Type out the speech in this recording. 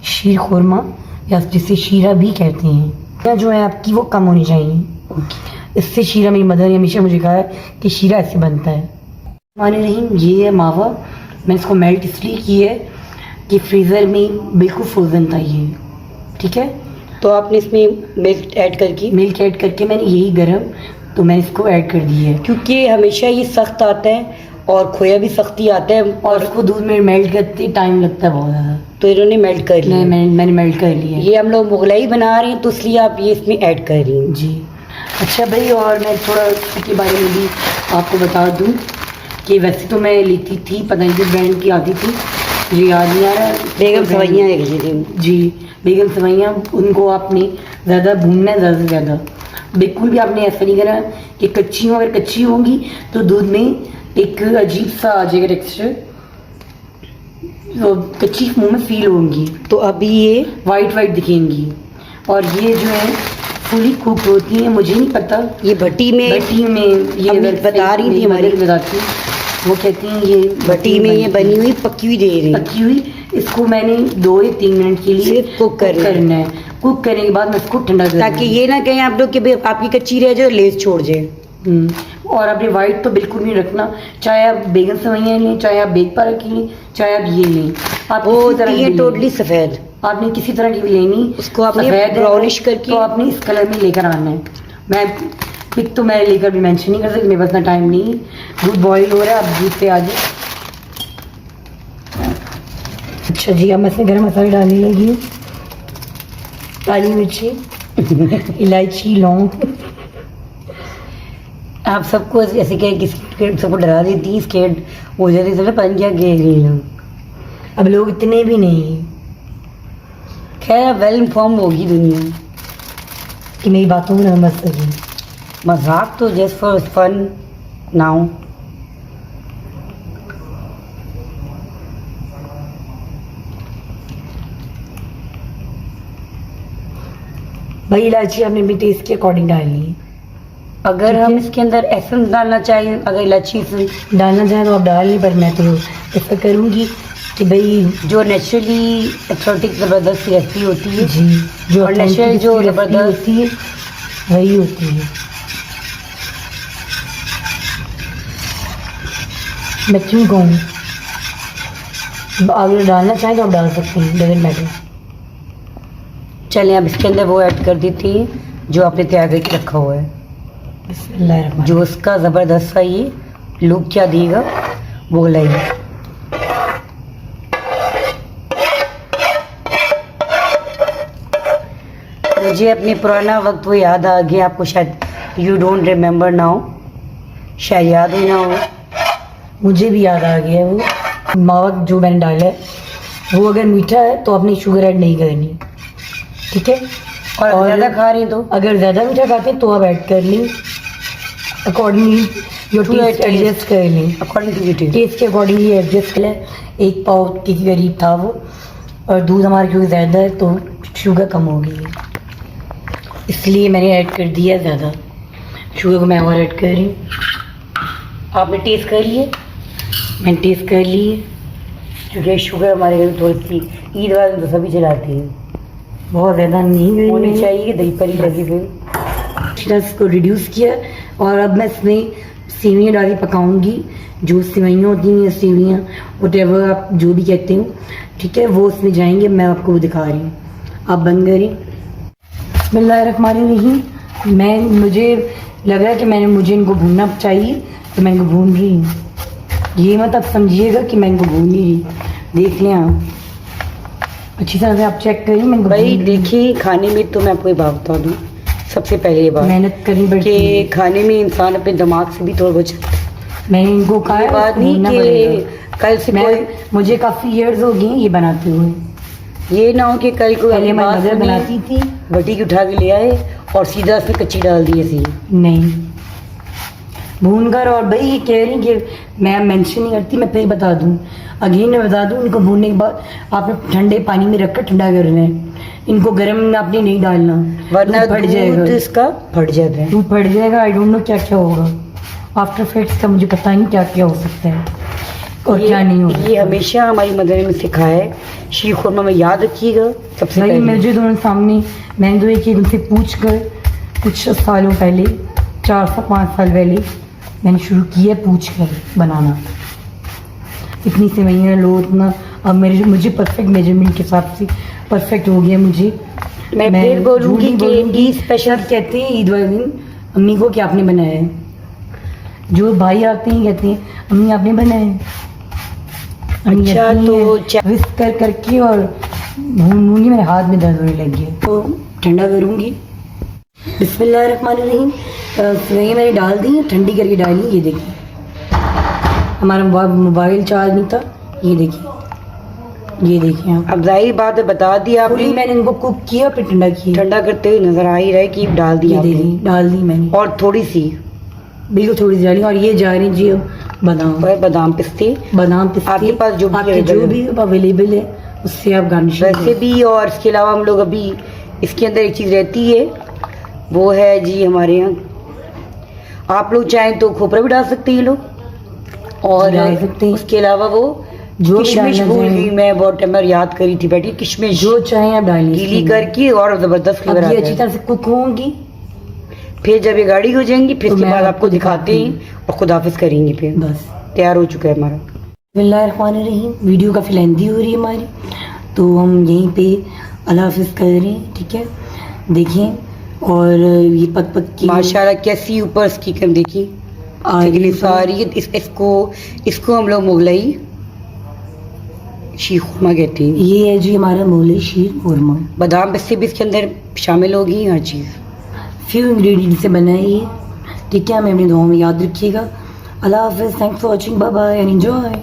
शीर खुरमा या जिसे शीरा भी कहते हैं, या जो है आपकी वो कम होनी चाहिए। इससे शीरा, मेरी मदर ने हमेशा मुझे कहा है कि शीरा ऐसे बनता है। माने नहीं, ये है मावा। मैंने इसको मेल्ट इसलिए की है कि फ्रीज़र में बिल्कुल फ्रोजन था ये, ठीक है। तो आपने इसमें मिल्क ऐड करके मैंने यही गरम, तो मैंने इसको ऐड कर दी है, क्योंकि हमेशा ये सख्त आता है और खोया भी सख्ती आता है और उसको दूध में मेल्ट करते टाइम लगता है बहुत ज़्यादा। तो इन्होंने मेल्ट कर लिया। मैंने मेल्ट कर लिया। ये हम लोग मुगलाई बना रहे हैं तो इसलिए आप ये इसमें ऐड कर रही हैं। जी अच्छा भाई, और मैं थोड़ा इसके बारे में भी आपको बता दूं कि वैसे तो मैं लेती थी, पता नहीं किस ब्रांड की आती थी, मुझे याद नहीं आ रहा। बेगम सवैयाँ है जी, बेगम सवैयाँ। उनको आपने ज़्यादा भूनना है, ज़्यादा से ज़्यादा। बिल्कुल भी आपने ऐसा नहीं करना कि कच्ची हो। अगर कच्ची होंगी तो दूध में एक अजीब सा आ जाएगा टेक्स्चर, तो कच्ची मुंह में फील होंगी। तो अभी ये वाइट दिखेंगी। और ये जो है फुली कुक होती है। मुझे नहीं पता, ये भट्टी में ये बता रही थी हमारी, बताती, वो कहती हैं ये भट्टी में ये बनी हुई पकी हुई दे रही, पकी हुई। इसको मैंने 2 या 3 मिनट के लिए कुक करना है। कुक करने के बाद मैं इसको ठंडा कर, ताकि ये ना कहें आप लोग कि भाई आपकी कच्ची रह जाए, लेस छोड़ जाए। और आपने वाइट तो बिल्कुल नहीं रखना, चाहे आप बेगन सवैयाँ लें, चाहे आप बेग पालक लें, चाहे आप ये लें, आप वो ये टोटली सफ़ेद, आपने किसी तरह की भी लेनी, उसको आपने ब्राउनिश करके तो आपने इस कलर में लेकर आना है। मैं पिक तो मैं लेकर भी मेंशन नहीं कर सकती, मेरे पास इतना टाइम नहीं। दूध बॉईल हो रहा है, आप दूध पे आ जाए। अच्छा जी, अब मैं इसमें गरम मसाले डालने लगी हूँ। काली मिर्ची, इलायची, लौंग। आप सबको ऐसे कह किसी सबको डरा देती, स्केर्ड हो जाती, सब पता क्या कह रही है। अब लोग इतने भी नहीं, खैर वेल इन्फॉर्म होगी दुनिया कि मेरी बातों में मत सही। मजाक तो जस्ट फॉर फन नाउ। भाई इलायची आपने अपने टेस्ट के अकॉर्डिंग डालनी है। अगर हम इसके अंदर एसेंस डालना चाहें, अगर इलायची डालना चाहें तो आप डाल लें, पर मैं तो ऐसा करूँगी कि भाई जो नेचुरली एक्सोटिक ज़बरदस्त रेसिपी होती है जी, जो नेचुरल जो ज़बरदस्त होती है वही होती है। मैं क्यों कहूँ, अगर डालना चाहें तो आप डाल सकते हैं, डजंट मैटर। चलें अब इसके अंदर वो ऐड कर देती है जो आपने तैयार करके रखा हुआ है। जो उसका ज़बरदस्त सा ये लुक क्या देगा वो लाइए। मुझे अपने पुराना वक्त वो याद आ गया, आपको शायद यू डोंट रिमेम्बर नाउ, शायद याद ही ना हो। मुझे भी याद आ गया वो मावा जो मैंने डाला है, वो अगर मीठा है तो आपने शुगर ऐड नहीं करनी, ठीक है। और ज़्यादा खा रही तो, अगर ज़्यादा मीठा खाते हैं तो आप ऐड कर लें, अकॉर्डिंगली योर टेस्ट एडजस्ट कर लें, अकॉर्डिंग टू योर टेस्ट के अकॉर्डिंगली एडजस्ट कर लें। 1 पाव के करीब था वो, और दूध हमारा क्योंकि ज़्यादा है तो शुगर कम हो गई है, इसलिए मैंने ऐड कर दिया ज़्यादा शुगर को। मैं और ऐड कर रही हूँ। आपने टेस्ट कर लिए, मैंने टेस्ट कर लिए, क्योंकि शुगर हमारे घर में थोड़ी सी ईद वाले तो सभी चलाते हैं, बहुत ज़्यादा नहीं होनी चाहिए, दही पर ही लगी हुई। इसको रिड्यूस किया और अब मैं इसमें सेवियाँ डाली पकाऊंगी। जो सेवइयाँ होती हैं, सेवियाँ व्हाटएवर आप जो भी कहते हो, ठीक है, वो उसमें जाएंगे। मैं आपको वो दिखा रही हूँ, आप बंद करें। बिस्मिल्लाहिर्रहमानिर्रहीम। मुझे लग रहा है कि मुझे इनको भूनना चाहिए, तो मैं इनको भून रही हूँ। ये मत आप समझिएगा कि मैं इनको भून नहीं रही, देख लें आप अच्छी तरह से, आप चेक करिए। मैं भाई देखिए, खाने में तो मैं आपको ये बात बता दूँ, सबसे पहले ये बात मेहनत करनी पड़ती है खाने में, इंसान अपने दिमाग से भी थोड़ा बहुत। मैंने इनको कहा बात नहीं कि कल से मुझे काफ़ी ईयर्स हो गए ये बनाते हुए। ये ना हो कि कल को पहले मैं मदर बनाती थी, भट्टी की उठा के ले आए और सीधा उसमें कच्ची डाल दी ऐसी। नहीं, भून कर। और भाई ये कह रही कि मैं मेंशन नहीं करती, मैं फिर बता दूं, अगेन मैं बता दूं, इनको भूनने के बाद आपने ठंडे पानी में रखकर ठंडा करना है, इनको गर्म में आपने नहीं डालना, वरना फट जाएगा, इसका फट जाता है, दूध फट जाएगा। आई डोंट नो क्या क्या होगा आफ्टर इफेक्ट्स का, मुझे पता नहीं क्या क्या हो सकता है। और क्या नहीं होगा। ये हमेशा हमारी मदर ने सिखाया है। शीर खुरमा में याद रखिएगा सबसे भाई पहले। मुझे दोनों सामने मैंने तो एक उनसे पूछ कर कुछ सालों पहले 4 से 5 साल पहले मैंने शुरू किया पूछ कर बनाना। इतनी सेवइयाँ लो इतना, अब मुझे परफेक्ट मेजरमेंट के हिसाब से परफेक्ट हो गया मुझे। मैं फिर बोलूंगी झूठ कि नहीं बोलूंगी। ये स्पेशल सब कहते हैं ईद वाले दिन अम्मी को क्या आपने बनाया है, जो भाई आते हैं कहते हैं अम्मी आपने बनाया है। अम्मी अच्छा, कहती तो हैं, विस्क कर करके और भूनूंगी, मेरे हाथ में दर्द होने लग गया तो ठंडा करूंगी। बिस्मिल्लाहिर्रहमानिर्रहीम। सेवइयाँ मैंने डाल दी, ठंडी करके डाली। ये देखिए हमारा मोबाइल चार्ज नहीं था, ये देखिए आप। अब जाहिर बात है बता दिया पूरी आपने, मैंने इनको कुक किया फिर ठंडा किया। ठंडा करते हुए नजर आ ही रहा है कि डाल दिया ये दे आपने। दी, डाल दी मैंने, और थोड़ी सी बिल्कुल थोड़ी सी डाली। और ये जा रही जी अब बादाम बादाम पिस्ते, बादाम पिस्ते आपके पास जो भी आपके available जो है। भी अवेलेबल है उससे आप गार्निशिंग वैसे भी। और इसके अलावा हम लोग अभी इसके अंदर एक चीज़ रहती है, वो है जी हमारे यहाँ, आप लोग चाहें तो खोपरा भी डाल सकते हैं ये लोग। और डाल सकते हैं। उसके अलावा वो जो भी किशमिश डालना भूल चाहें। गई मैं, बहुत टाइम याद करी थी बैठी, किशमिश जो चाहें आप डालें गीली इसमें। करके और जबरदस्त अब फ्लेवर ये आता अच्छी है। तरह से कुक होंगी फिर जब ये गाढ़ी हो जाएंगी फिर तो इसके मैं बाद आपको आपको दिखाते दिखाती हैं और खुदाफिज करेंगे। फिर बस। तैयार हो चुका है हमारा। बिस्मिल्लाहिर्रहमानिर्रहीम। वीडियो काफ़ी लेंथी हो रही है हमारी, तो हम यहीं पे अल्लाह हाफिज़ कर रहे हैं, ठीक है। देखिए और ये पक पक की माशाल्लाह कैसी ऊपर इसकी कम देखिए आ रही कितनी है। सारी इसको हम लोग मुगलई शीर खुरमा कहते हैं। ये है जी हमारा मोले शीर खुरमा। बादाम पिस्ते भी इसके अंदर शामिल होगी हर चीज़। फ्यू इंग्रेडिएंट से बना है ये, ठीक है। हमें अपनी दुआओं में याद रखिएगा। अल्लाह हाफिज़। Thanks for watching, bye bye and enjoy.